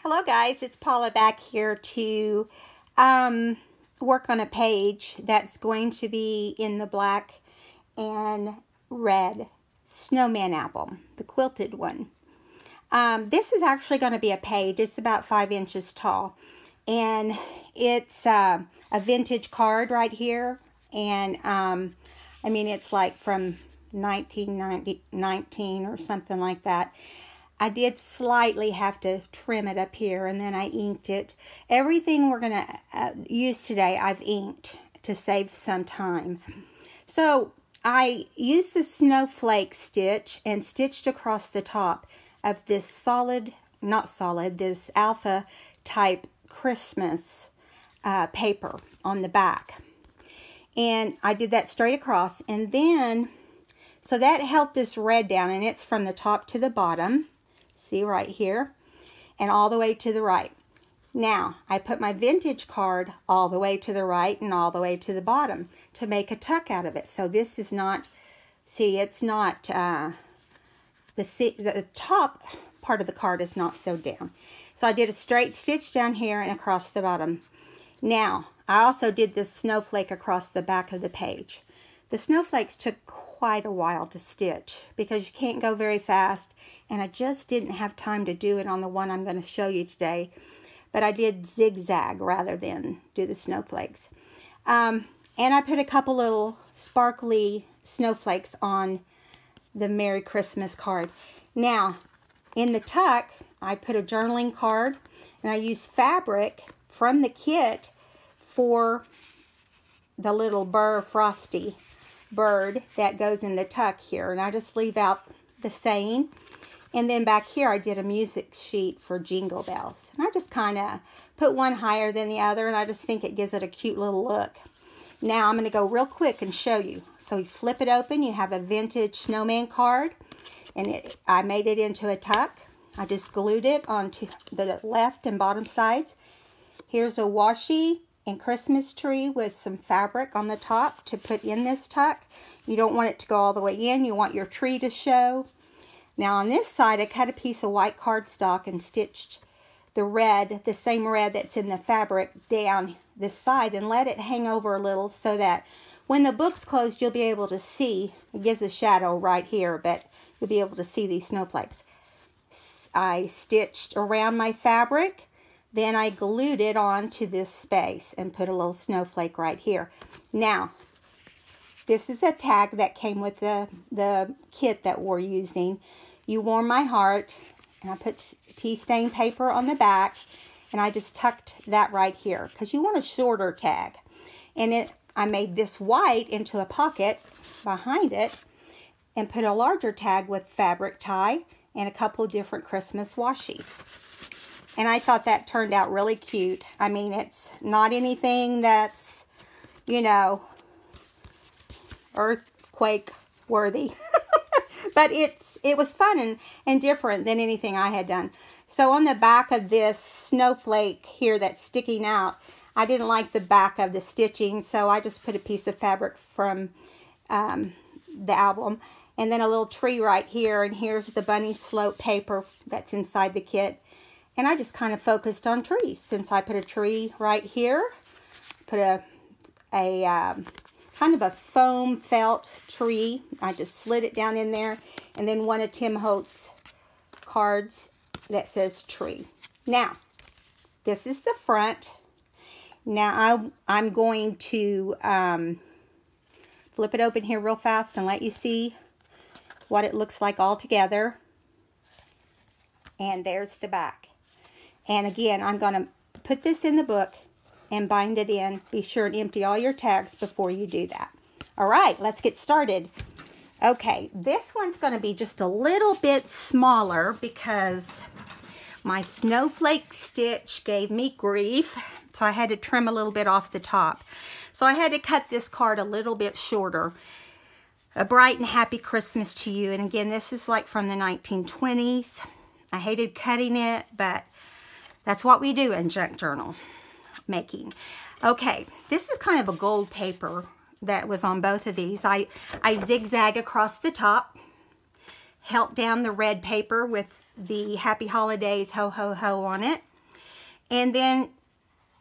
Hello guys, it's Paula back here to work on a page that's going to be in the black and red Snowman album, the quilted one. This is actually going to be a page. It's about 5 inches tall, and it's a vintage card right here, and I mean it's like from 1919 or something like that. I did slightly have to trim it up here, and then I inked it. Everything we're going to use today, I've inked to save some time. So I used the snowflake stitch and stitched across the top of this this alpha type Christmas paper on the back. And I did that straight across, and then, so that held this red down, and it's from the top to the bottom. See right here, and all the way to the right. Now, I put my vintage card all the way to the right and all the way to the bottom to make a tuck out of it. So this is not, see, it's not, the top part of the card is not sewed down. So I did a straight stitch down here and across the bottom. Now, I also did this snowflake across the back of the page. The snowflakes took quite a while to stitch because you can't go very fast, and I just didn't have time to do it on the one I'm going to show you today, but I did zigzag rather than do the snowflakes. And I put a couple little sparkly snowflakes on the Merry Christmas card. Now, in the tuck, I put a journaling card, and I used fabric from the kit for the little frosty bird that goes in the tuck here, and I just leave out the saying. And then back here I did a music sheet for Jingle Bells, and I just kind of put one higher than the other, and I just think it gives it a cute little look. Now I'm going to go real quick and show you. So you flip it open, you have a vintage snowman card, and I made it into a tuck. I just glued it onto the left and bottom sides. Here's a washi and Christmas tree with some fabric on the top to put in this tuck. You don't want it to go all the way in. You want your tree to show. Now on this side, I cut a piece of white cardstock and stitched the red, the same red that's in the fabric, down this side and let it hang over a little so that when the book's closed, you'll be able to see. It gives a shadow right here, but you'll be able to see these snowflakes. I stitched around my fabric. Then I glued it onto this space and put a little snowflake right here. Now, this is a tag that came with the kit that we're using. You Warm My Heart, and I put tea stain paper on the back, and I just tucked that right here because you want a shorter tag. And I made this white into a pocket behind it and put a larger tag with fabric tie and a couple of different Christmas washies. And I thought that turned out really cute. I mean, it's not anything that's, you know, earthquake worthy. But it was fun and different than anything I had done. So on the back of this snowflake here that's sticking out, I didn't like the back of the stitching, so I just put a piece of fabric from the album. And then a little tree right here, and here's the bunny slope paper that's inside the kit. And I just kind of focused on trees. Since I put a tree right here, put a kind of a foam felt tree. I just slid it down in there, and then one of Tim Holtz's cards that says tree. Now, this is the front. Now I'm going to flip it open here real fast and let you see what it looks like all together. And there's the back. And again, I'm going to put this in the book and bind it in. Be sure and empty all your tags before you do that. All right, let's get started. Okay, this one's going to be just a little bit smaller because my snowflake stitch gave me grief. So I had to trim a little bit off the top. So I had to cut this card a little bit shorter. A bright and happy Christmas to you. And again, this is like from the 1920s. I hated cutting it, but that's what we do in junk journal making. Okay, this is kind of a gold paper that was on both of these. I zigzag across the top, held down the red paper with the Happy Holidays Ho Ho Ho on it. and then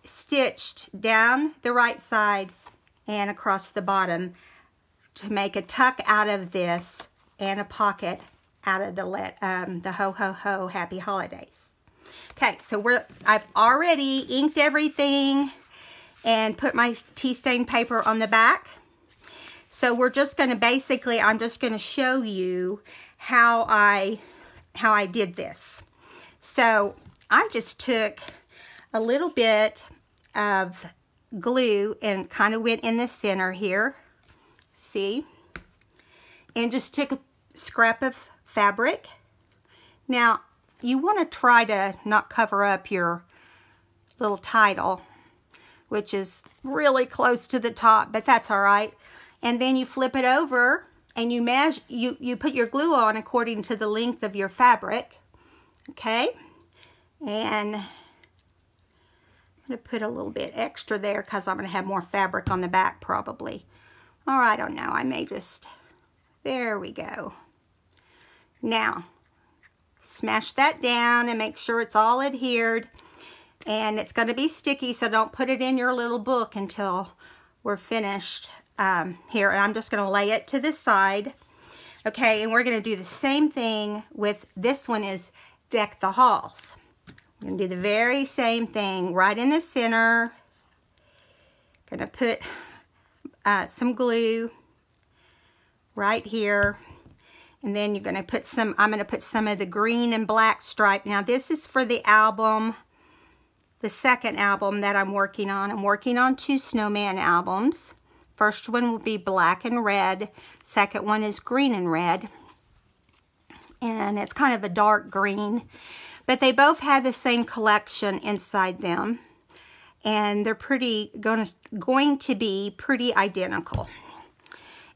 stitched down the right side and across the bottom to make a tuck out of this and a pocket out of the ho ho ho happy holidays. Okay, so I've already inked everything and put my tea stain paper on the back. So we're just going to basically, I'm just going to show you how I did this. So I just took a little bit of glue and kind of went in the center here, see, and just took a scrap of fabric. Now you want to try to not cover up your little title, which is really close to the top, but that's all right. And then you flip it over and you measure, you put your glue on according to the length of your fabric. Okay, and I'm going to put a little bit extra there because I'm going to have more fabric on the back probably. Or I don't know, I may just, there we go. Now, smash that down and make sure it's all adhered. And it's going to be sticky, so don't put it in your little book until we're finished here. And I'm just going to lay it to the side. Okay, and we're going to do the same thing with this one is Deck the Halls. We're going to do the very same thing right in the center. Going to put some glue right here. And then you're going to put some, I'm going to put some of the green and black stripe. Now this is for the album, the second album that I'm working on. I'm working on 2 Snowman albums. First one will be black and red. Second one is green and red. And it's kind of a dark green. But they both have the same collection inside them. And they're going to be pretty identical.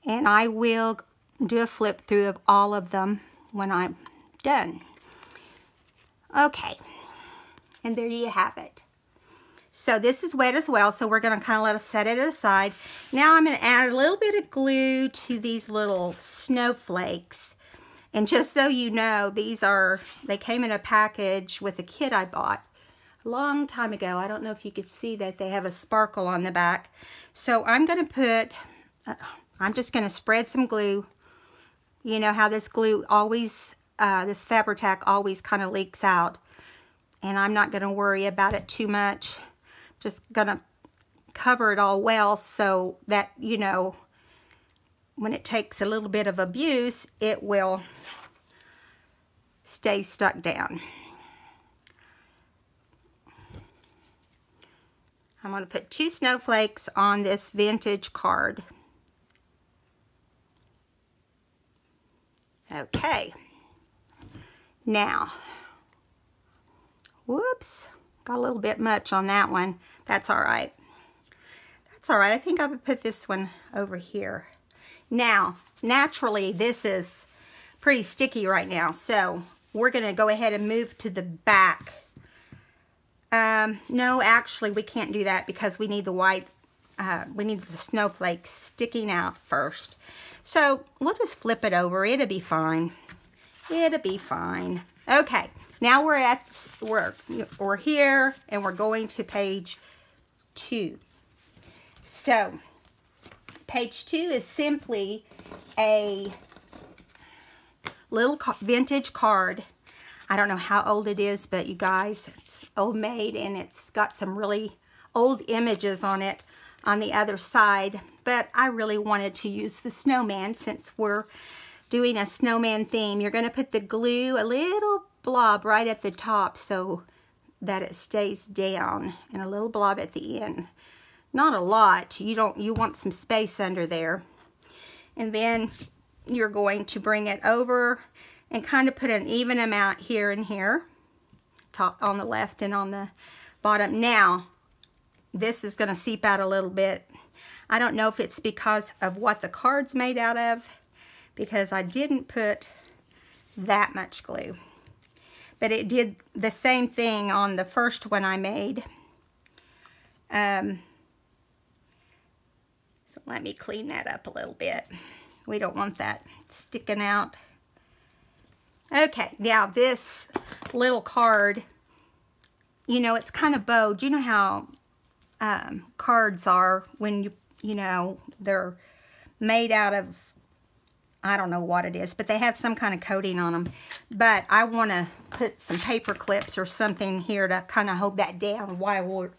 And I will do a flip through of all of them when I'm done. Okay, and there you have it. So this is wet as well, so we're going to kind of let us set it aside. Now I'm going to add a little bit of glue to these little snowflakes. And just so you know, they came in a package with a kit I bought a long time ago. I don't know if you could see that they have a sparkle on the back. So I'm going to put, I'm just going to spread some glue. You know how this glue always, this Fabri-Tac always kind of leaks out. And I'm not going to worry about it too much. Just going to cover it all well so that, you know, when it takes a little bit of abuse, it will stay stuck down. I'm going to put 2 snowflakes on this vintage card. Okay, now, whoops, got a little bit much on that one. That's all right. That's all right. I think I would put this one over here. Now, naturally, this is pretty sticky right now, so we're going to go ahead and move to the back. No, actually, we can't do that because we need the white, we need the snowflakes sticking out first. So we'll just flip it over. It'll be fine. It'll be fine. Okay, now we're here and we're going to page 2. So page 2 is simply a little vintage card. I don't know how old it is, but you guys, it's old made and it's got some really old images on it on the other side. But I really wanted to use the snowman since we're doing a snowman theme. You're going to put the glue, a little blob right at the top so that it stays down, and a little blob at the end. Not a lot. You want some space under there. And then you're going to bring it over and kind of put an even amount here and here, top on the left and on the bottom. Now, this is going to seep out a little bit. I don't know if it's because of what the card's made out of, because I didn't put that much glue. But it did the same thing on the first one I made. So let me clean that up a little bit. We don't want that sticking out. Okay, now this little card you know, it's kind of bowed. You know how cards are when you know, they're made out of, I don't know what it is, but they have some kind of coating on them. But I want to put some paper clips or something here to kind of hold that down while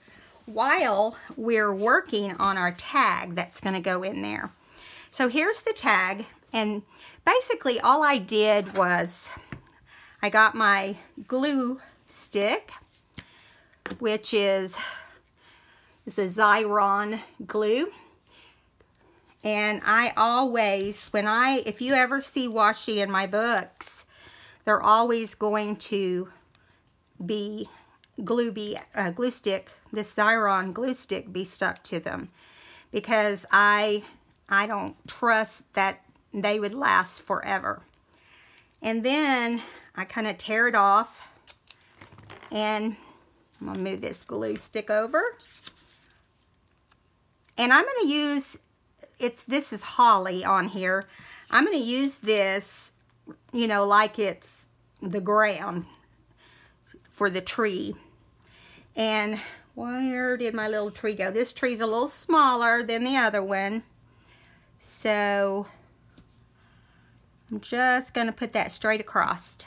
we're working on our tag that's going to go in there. So here's the tag, and basically all I did was I got my glue stick, which is a Xyron glue. And I always, if you ever see washi in my books, they're always going to be glue stick, this Xyron glue stick be stuck to them, because I don't trust that they would last forever. And then I kind of tear it off, and I'm gonna move this glue stick over, and I'm gonna use, this is holly on here. I'm going to use this, you know, like it's the ground for the tree. And where did my little tree go? This tree's a little smaller than the other one. So I'm just going to put that straight across.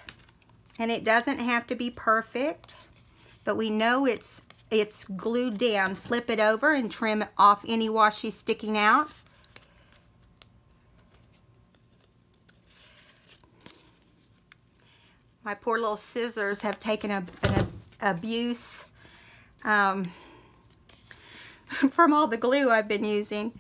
And it doesn't have to be perfect, but we know it's glued down. Flip it over and trim off any washi sticking out. My poor little scissors have taken an abuse from all the glue I've been using.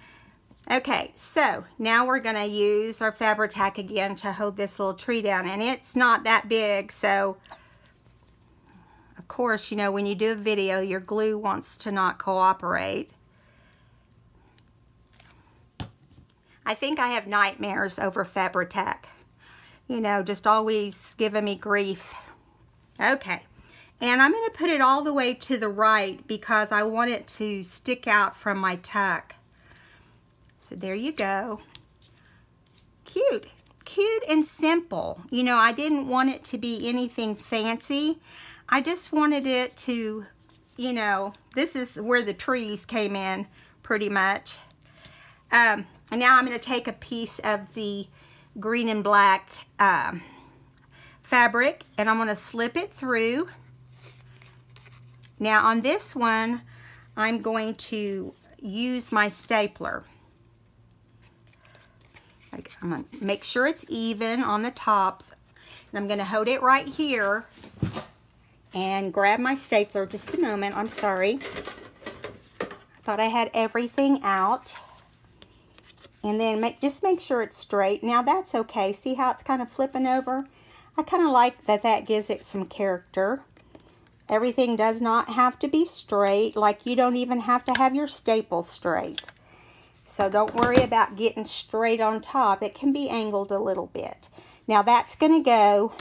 Okay, so now we're going to use our Fabri-Tac again to hold this little tree down. And it's not that big, so of course, you know, when you do a video, your glue wants to not cooperate. I think I have nightmares over Fabri-Tac. You know, just always giving me grief. Okay, and I'm going to put it all the way to the right because I want it to stick out from my tuck. So there you go. Cute. Cute and simple. You know, I didn't want it to be anything fancy. I just wanted it to, you know, this is where the trees came in pretty much. And now I'm going to take a piece of the green and black fabric, and I'm going to slip it through. Now on this one, I'm going to use my stapler. I'm going to make sure it's even on the tops, and I'm going to hold it right here and grab my stapler. Just a moment, I'm sorry. I thought I had everything out. And then just make sure it's straight. Now that's okay. See how it's kind of flipping over? I kind of like that gives it some character. Everything does not have to be straight. Like you don't even have to have your staple straight. So don't worry about getting straight on top. It can be angled a little bit. Now that's going to go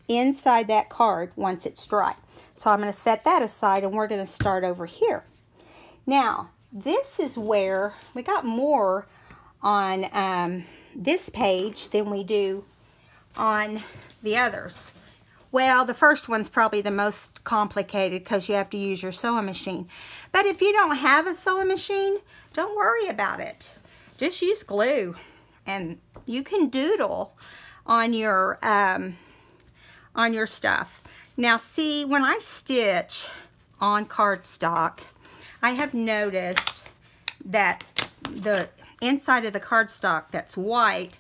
inside that card once it's dry. So I'm going to set that aside, and we're going to start over here. Now this is where we got more on this page than we do on the others. Well, the first one's probably the most complicated because you have to use your sewing machine. But if you don't have a sewing machine, don't worry about it. Just use glue, and you can doodle on your stuff. Now see, when I stitch on cardstock, I have noticed that the inside of the cardstock that's white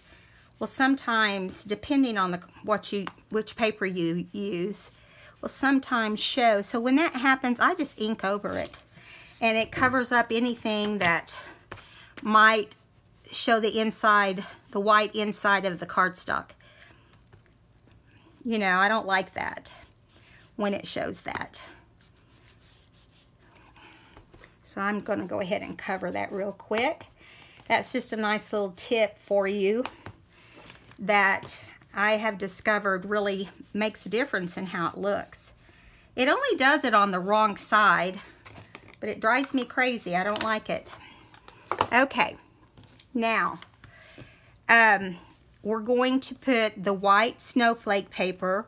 will sometimes, depending on which paper you use, will sometimes show. So when that happens, I just ink over it, and it covers up anything that might show the inside, the white inside of the cardstock. You know, I don't like that when it shows that. So I'm going to go ahead and cover that real quick. That's just a nice little tip for you that I have discovered really makes a difference in how it looks. It only does it on the wrong side, but it drives me crazy. I don't like it. Okay, now we're going to put the white snowflake paper.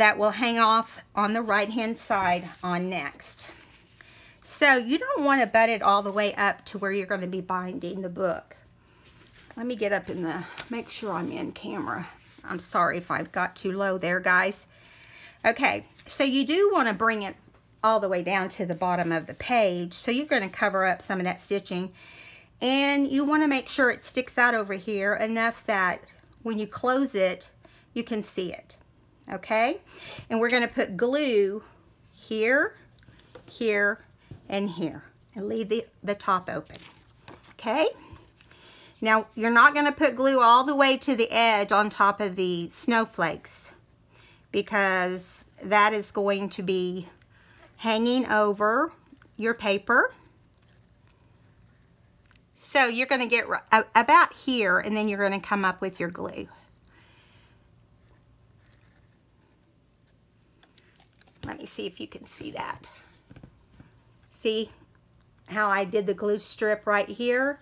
that will hang off on the right hand side on next. So you don't want to butt it all the way up to where you're going to be binding the book. Let me get up in the, make sure I'm in camera. I'm sorry if I've got too low there, guys. Okay, so you do want to bring it all the way down to the bottom of the page. So you're going to cover up some of that stitching. And you want to make sure it sticks out over here enough that when you close it, you can see it. Okay? And we're going to put glue here, here, and here. And leave the top open. Okay? Now, you're not going to put glue all the way to the edge on top of the snowflakes, because that is going to be hanging over your paper. So you're going to get about here, and then you're going to come up with your glue. Let me see if you can see that. See how I did the glue strip right here?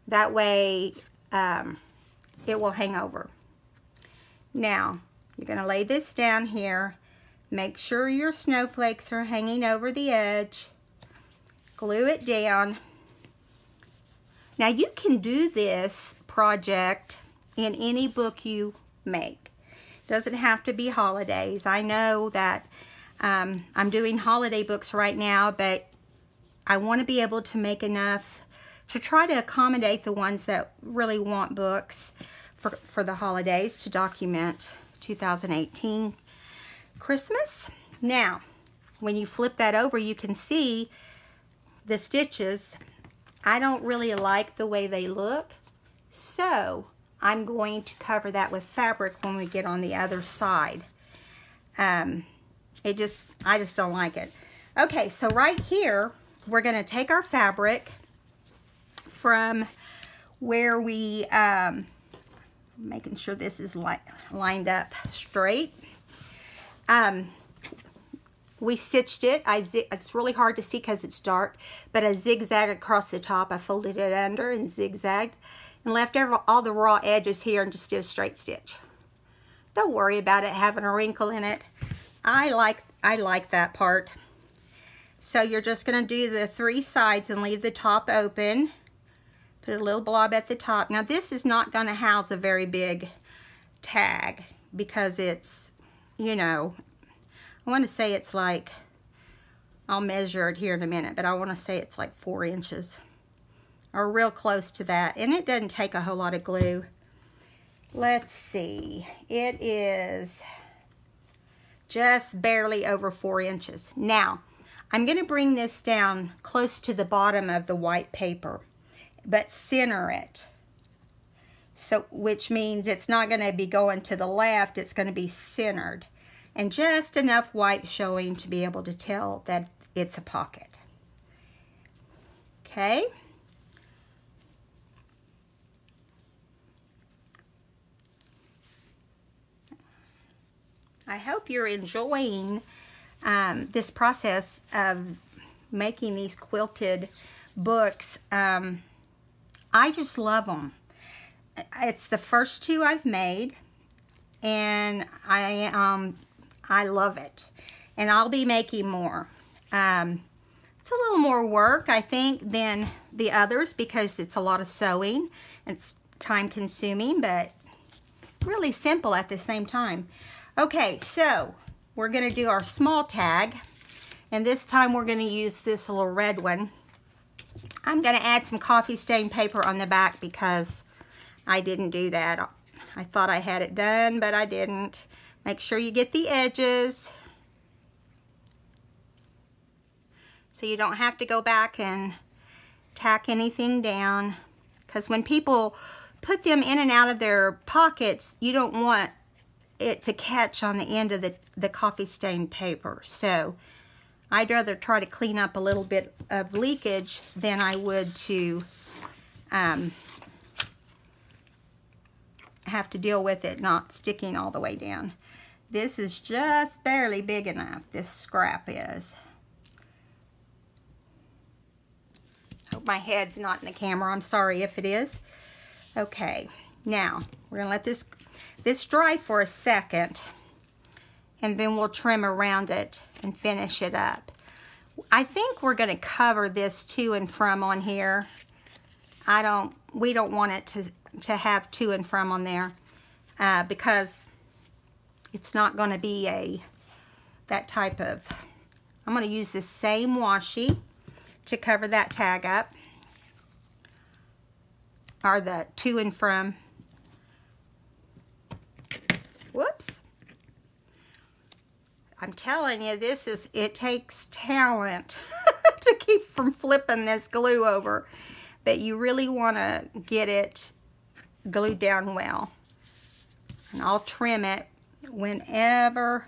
That way it will hang over. Now, you're going to lay this down here. Make sure your snowflakes are hanging over the edge. Glue it down. Now, you can do this project in any book you make. It doesn't have to be holidays. I know that I'm doing holiday books right now, but I want to be able to make enough to try to accommodate the ones that really want books for the holidays to document 2018 Christmas. Now, when you flip that over, you can see the stitches. I don't really like the way they look, so I'm going to cover that with fabric when we get on the other side. I just don't like it. Okay, so right here, we're going to take our fabric from where we, making sure this is lined up straight. We stitched it. It's really hard to see because it's dark, but I zigzagged across the top. I folded it under and zigzagged and left all the raw edges here and just did a straight stitch. Don't worry about it having a wrinkle in it. I like that part. So you're just going to do the 3 sides and leave the top open. Put a little blob at the top. Now this is not going to house a very big tag because it's, you know, I want to say it's like, I'll measure it here in a minute, but I want to say it's like 4 inches or real close to that. And it doesn't take a whole lot of glue. Let's see. It is just barely over 4 inches. Now, I'm going to bring this down close to the bottom of the white paper, but center it. So, which means it's not going to be going to the left, it's going to be centered. And just enough white showing to be able to tell that it's a pocket. Okay? I hope you're enjoying this process of making these quilted books. I just love them. It's the first 2 I've made, and I love it. And I'll be making more. It's a little more work, I think, than the others because it's a lot of sewing. It's time consuming, but really simple at the same time. Okay, so we're going to do our small tag, and this time we're going to use this little red one. I'm going to add some coffee stain paper on the back because I didn't do that. I thought I had it done, but I didn't. Make sure you get the edges so you don't have to go back and tack anything down, because when people put them in and out of their pockets, you don't want it to catch on the end of the coffee stain paper. So I'd rather try to clean up a little bit of leakage than I would to have to deal with it not sticking all the way down. This is just barely big enough, this scrap is. Hope my head's not in the camera. I'm sorry if it is. Okay, now we're gonna let this dry for a second. and then we'll trim around it and finish it up. I think we're going to cover this to and from on here. We don't want it to have to and from on there because it's not going to be that type of. I'm going to use this same washi to cover that tag up, or the to and from. Whoops. I'm telling you, it takes talent to keep from flipping this glue over, but you really want to get it glued down well. And I'll trim it whenever,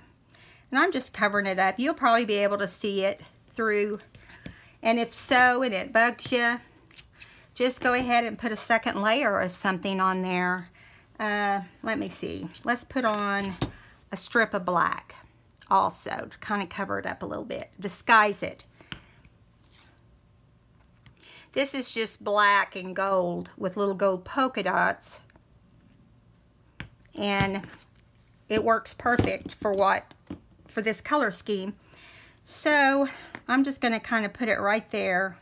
and I'm just covering it up. You'll probably be able to see it through, and if so, and it bugs you, just go ahead and put a second layer of something on there. Let me see. Let's put on a strip of black also to kind of cover it up a little bit, disguise it. This is just black and gold with little gold polka dots, and it works perfect for this color scheme. So I'm just going to kind of put it right there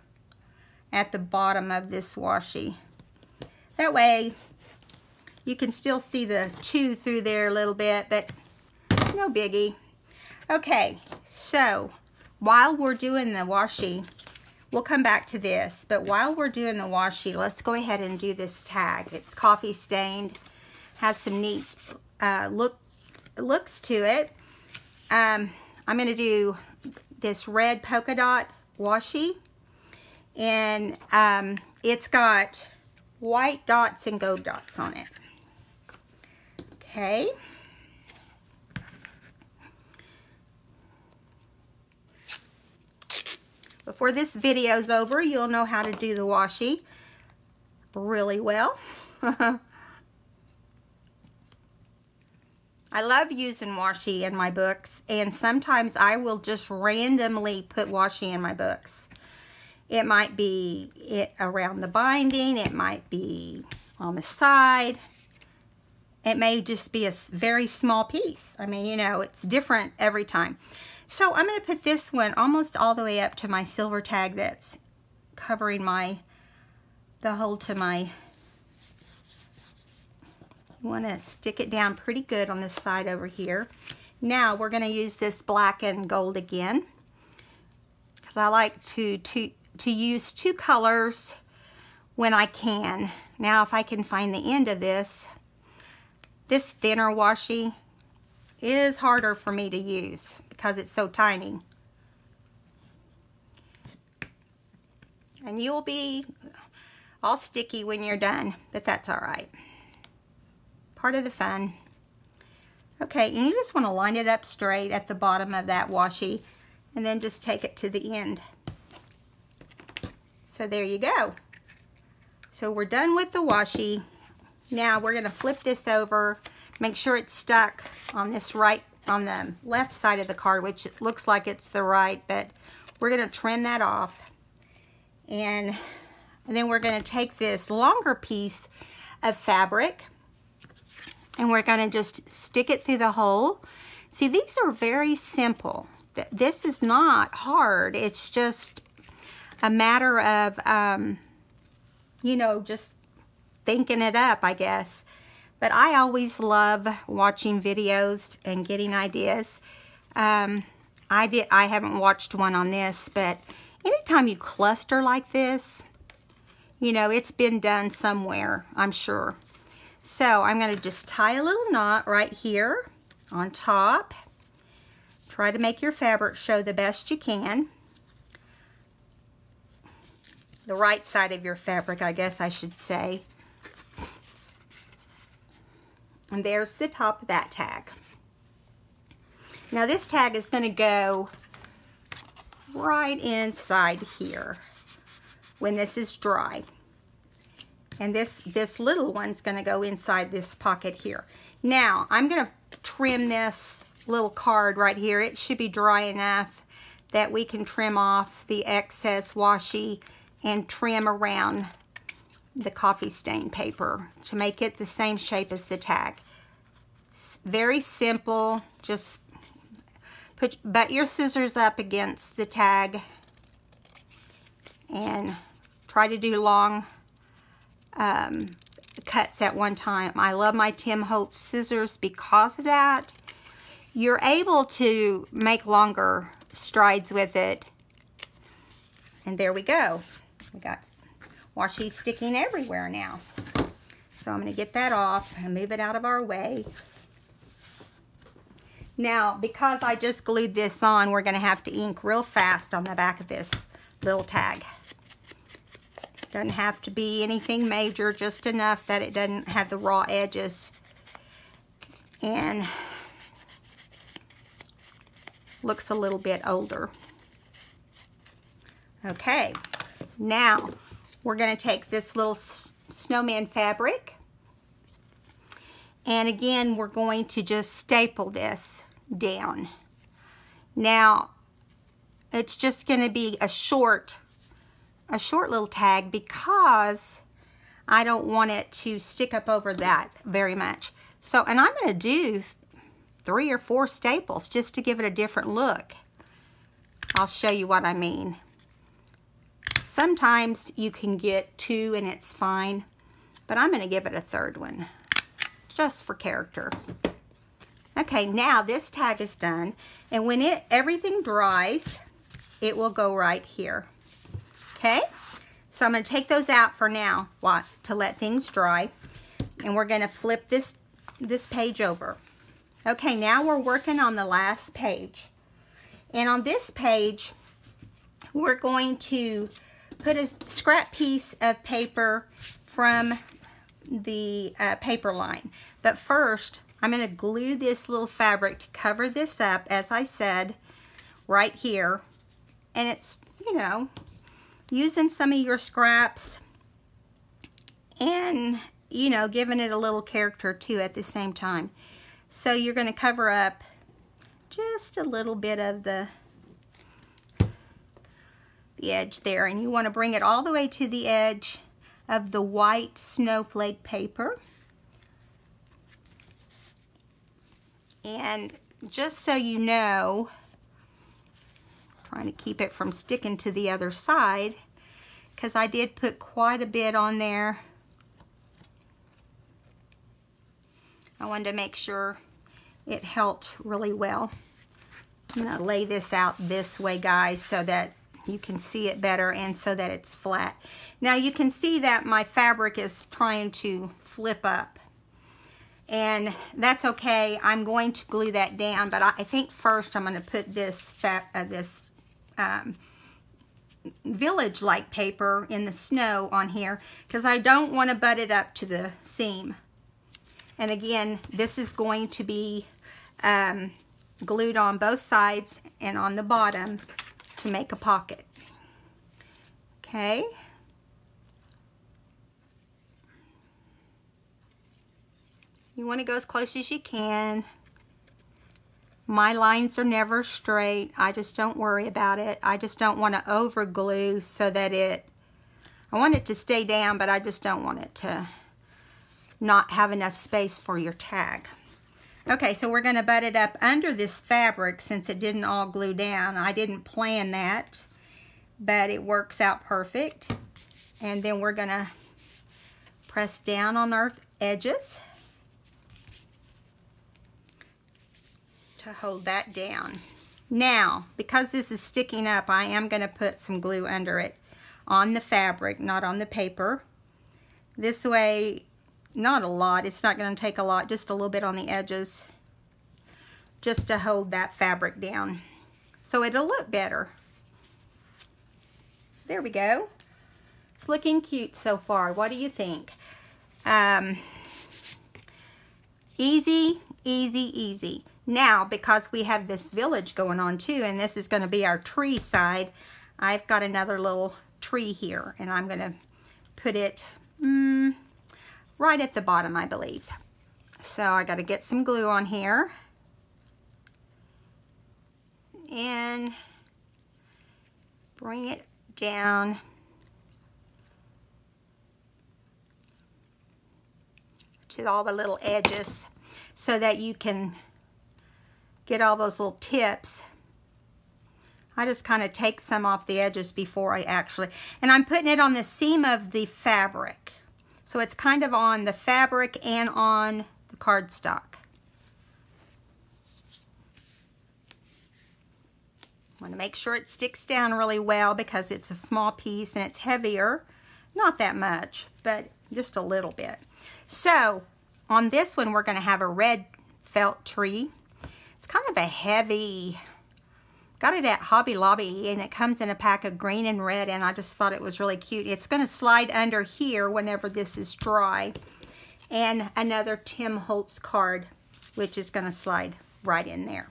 at the bottom of this washi. That way you can still see the two through there a little bit, but no biggie. Okay, so while we're doing the washi, we'll come back to this, but while we're doing the washi, let's go ahead and do this tag. It's coffee stained, has some neat looks to it. I'm going to do this red polka dot washi, and it's got white dots and gold dots on it. Okay. Before this video's over, you'll know how to do the washi really well. I love using washi in my books, and sometimes I will just randomly put washi in my books. It might be around the binding, it might be on the side, it may just be a very small piece. I mean, you know, it's different every time. So I'm going to put this one almost all the way up to my silver tag that's covering the hole to my. You want to stick it down pretty good on this side over here. Now we're going to use this black and gold again, because I like to use two colors when I can. Now if I can find the end of this thinner washi is harder for me to use because it's so tiny. And you'll be all sticky when you're done, but that's all right. Part of the fun. Okay, and you just want to line it up straight at the bottom of that washi and then just take it to the end. So there you go. So we're done with the washi. Now we're going to flip this over, make sure it's stuck on the left side of the card, which it looks like it's the right, but we're going to trim that off. And then we're going to take this longer piece of fabric and we're going to just stick it through the hole. See, these are very simple. This is not hard. It's just a matter of, you know, just thinking it up, I guess. But I always love watching videos and getting ideas. I haven't watched one on this, but anytime you cluster like this, you know, it's been done somewhere, I'm sure. So I'm going to just tie a little knot right here on top. Try to make your fabric show the best you can. The right side of your fabric, I guess I should say. And there's the top of that tag. Now this tag is going to go right inside here when this is dry. And this little one's going to go inside this pocket here. Now I'm going to trim this little card right here. It should be dry enough that we can trim off the excess washi and trim around the coffee stain paper to make it the same shape as the tag. Very simple, just butt your scissors up against the tag and try to do long cuts at one time. I love my Tim Holtz scissors because of that. You're able to make longer strides with it. And there we go. We got washi sticking everywhere now. So I'm going to get that off and move it out of our way. Now, because I just glued this on, we're going to have to ink real fast on the back of this little tag. Doesn't have to be anything major, just enough that it doesn't have the raw edges and looks a little bit older. Okay, now we're going to take this little snowman fabric, and again we're going to just staple this down. Now it's just going to be a short little tag because I don't want it to stick up over that very much. So, and I'm going to do 3 or 4 staples just to give it a different look. I'll show you what I mean. Sometimes you can get 2 and it's fine, but I'm going to give it a 3rd one just for character. Okay, now this tag is done, and when everything dries, it will go right here. Okay, so I'm going to take those out for now to let things dry, and we're going to flip this page over. Okay, now we're working on the last page, and on this page we're going to put a scrap piece of paper from the paper line. But first, I'm going to glue this little fabric to cover this up, as I said, right here. And it's, you know, using some of your scraps and, you know, giving it a little character too at the same time. So you're going to cover up just a little bit of the edge there, and you want to bring it all the way to the edge of the white snowflake paper. And just so you know, trying to keep it from sticking to the other side, because I did put quite a bit on there. I wanted to make sure it held really well. I'm going to lay this out this way, guys, so that you can see it better and so that it's flat. Now you can see that my fabric is trying to flip up, and that's okay. I'm going to glue that down, but I think first I'm going to put this village-like paper in the snow on here, because I don't want to butt it up to the seam. And again, this is going to be glued on both sides and on the bottom to make a pocket. Okay. You want to go as close as you can. My lines are never straight. I just don't worry about it. I just don't want to over glue so that I want it to stay down, but I just don't want it to not have enough space for your tag. Okay, so we're going to butt it up under this fabric since it didn't all glue down. I didn't plan that, but it works out perfect. And then we're going to press down on our edges to hold that down. Now, because this is sticking up, I am going to put some glue under it on the fabric, not on the paper. This way, not a lot, it's not going to take a lot, just a little bit on the edges, just to hold that fabric down so it'll look better. There we go. It's looking cute so far. What do you think? Easy, easy, easy. Now, because we have this village going on too, and this is going to be our tree side, I've got another little tree here, and I'm going to put it right at the bottom, I believe. So I got to get some glue on here and bring it down to all the little edges so that you can get all those little tips I just kind of take some off the edges before I actually, and I'm putting it on the seam of the fabric. So it's kind of on the fabric and on the cardstock. I want to make sure it sticks down really well because it's a small piece and it's heavier. Not that much, but just a little bit. So on this one, we're going to have a red felt tree. It's kind of a heavy, got it at Hobby Lobby, and it comes in a pack of green and red, and I just thought it was really cute. It's going to slide under here whenever this is dry. And another Tim Holtz card, which is going to slide right in there.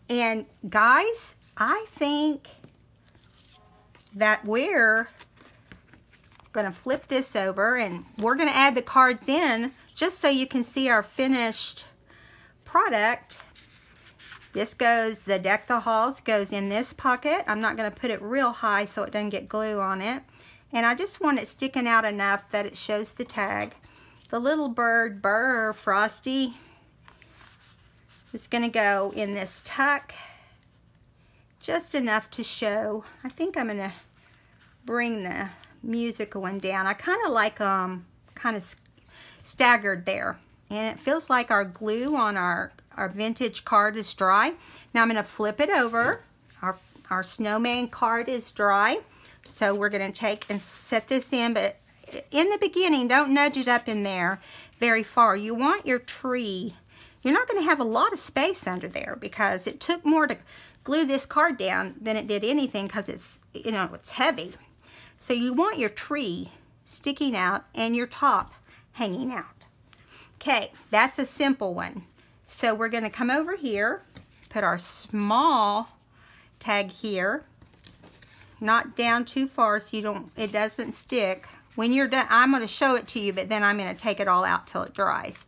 And guys, I think that we're going to flip this over, and we're going to add the cards in just so you can see our finished product. This goes, the Deck the Halls goes in this pocket. I'm not going to put it real high so it doesn't get glue on it. And I just want it sticking out enough that it shows the tag. The little bird, Burr, Frosty, is going to go in this tuck. Just enough to show. I think I'm going to bring the musical one down. I kind of like kind of staggered there. And it feels like our glue on our vintage card is dry. Now I'm going to flip it over. Our snowman card is dry. So we're going to take and set this in. But in the beginning, don't nudge it up in there very far. You want your tree. You're not going to have a lot of space under there because it took more to glue this card down than it did anything because it's, you know, it's heavy. So you want your tree sticking out and your top hanging out. Okay, that's a simple one. So we're going to come over here, put our small tag here, not down too far so it doesn't stick. When you're done, I'm going to show it to you, but then I'm going to take it all out till it dries.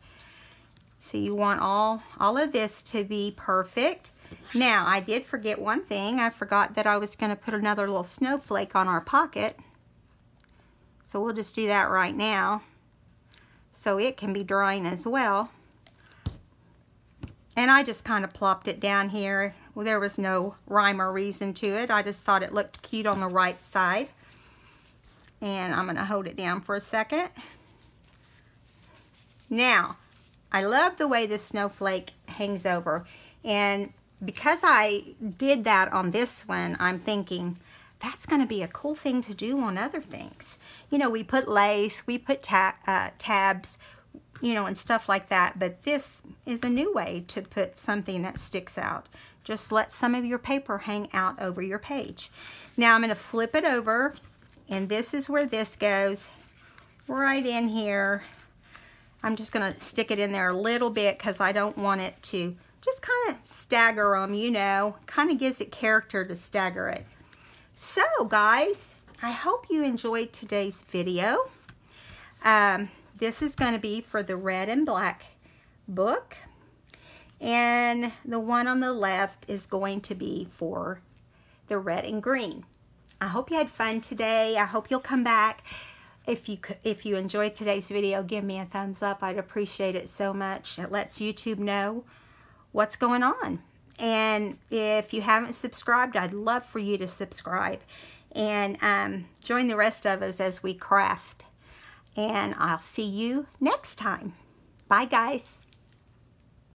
So you want all of this to be perfect. Now, I did forget one thing. I forgot that I was going to put another little snowflake on our pocket. So we'll just do that right now, so it can be drying as well. And I just kind of plopped it down here. Well, there was no rhyme or reason to it. I just thought it looked cute on the right side. And I'm going to hold it down for a second. Now, I love the way this snowflake hangs over. And because I did that on this one, I'm thinking, that's going to be a cool thing to do on other things. You know, we put lace, we put tabs, you know, and stuff like that. But this is a new way to put something that sticks out. Just let some of your paper hang out over your page. Now I'm going to flip it over, and this is where this goes, right in here. I'm just going to stick it in there a little bit because I don't want it to just kind of stagger them, you know. Kind of gives it character to stagger it. So guys, I hope you enjoyed today's video. This is going to be for the red and black book. And the one on the left is going to be for the red and green. I hope you had fun today. I hope you'll come back. If you enjoyed today's video, give me a thumbs up. I'd appreciate it so much. It lets YouTube know what's going on. And if you haven't subscribed, I'd love for you to subscribe and join the rest of us as we craft. And I'll see you next time. Bye, guys.